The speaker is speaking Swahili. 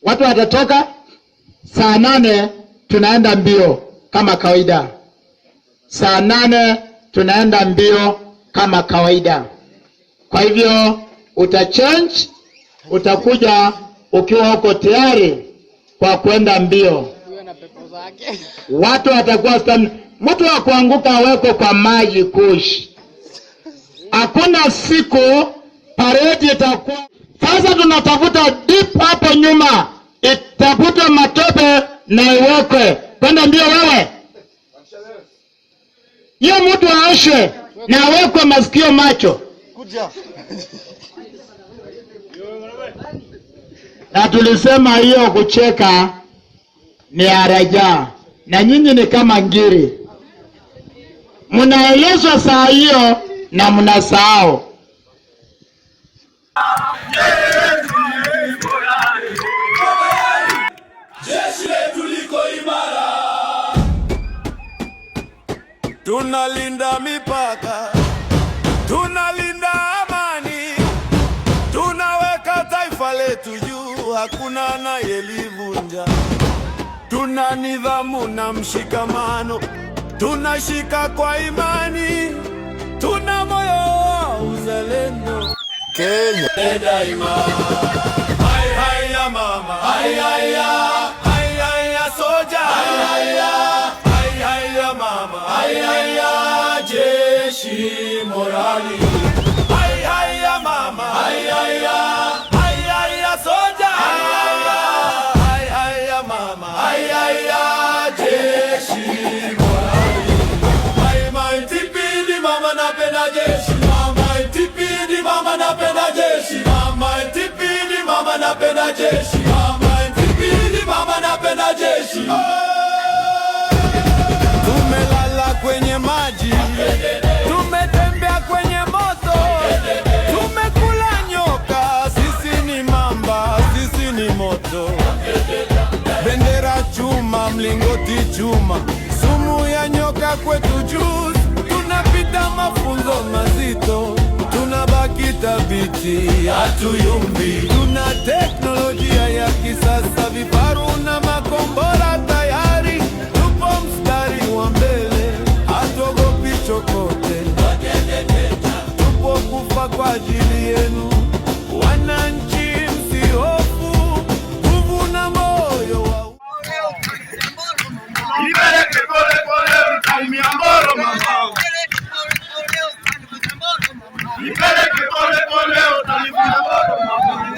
Watu watatoka saa 8 tunaenda mbio kama kawaida. Saa 8 tunaenda mbio kama kawaida. Kwa hivyo utachange, utakuja ukiwa uko tayari kwa kwenda mbio. Watu watakuwa mtu wa kuanguka aweko kwa maji kush. Hakuna siku paredi itakuwa. Sasa tunatafuta deep hapo nyuma. Itafuta matope na iwekwe. Kwenda mbio wewe. Hiyo mtu aoshe na awekwe masikio macho. Na tulisema hiyo kucheka ni araja. Na nyinyi ni kama ngiri. Mnaelezwa saa hiyo na mnasahau. Jeshi letu liko imara. Tunalinda mipaka. Tunalinda amani. Tunaweka taifa letu juu, hakuna anayelivunja. Tuna nidhamu na mshikamano. Tunashika kwa imani. Tuna moyo wa uzalendo. Kenya daima. Hai hai ya mama. Hai hai ya. Hai hai ya soja. Hai hai ya. Hai hai ya mama. Hai hai ya jeshi morali. Hai hai ya mama. Hai hai ya. Hai hai ya soja. Hai hai ya. Hai hai ya mama. Hai hai ya jeshi morali. Hai mai tipidi mama napenda jeshi. Mama napenda jeshi, mama tipidi, mama napenda jeshi, mama tipidi, mama napenda jeshi. Tumelala kwenye maji, tumetembea kwenye moto, tumekula nyoka, sisi ni mamba, sisi ni moto. Bendera chuma, mlingoti chuma, sumu ya nyoka kwetu juu, tunapita mafunzo mazito. Tunabaki thabiti, hatuyumbi. Tuna teknolojia ya kisasa, vifaru na makombora tayari. Tupo mstari wa mbele, hatuogopi chochote. Tupo kufa kwa ajili yenu, wananchi msihofu, nguvu na moyo wa Nipeleke pole pole mtalimia mboro mama. Nipeleke pole pole utalivuna mboro mama.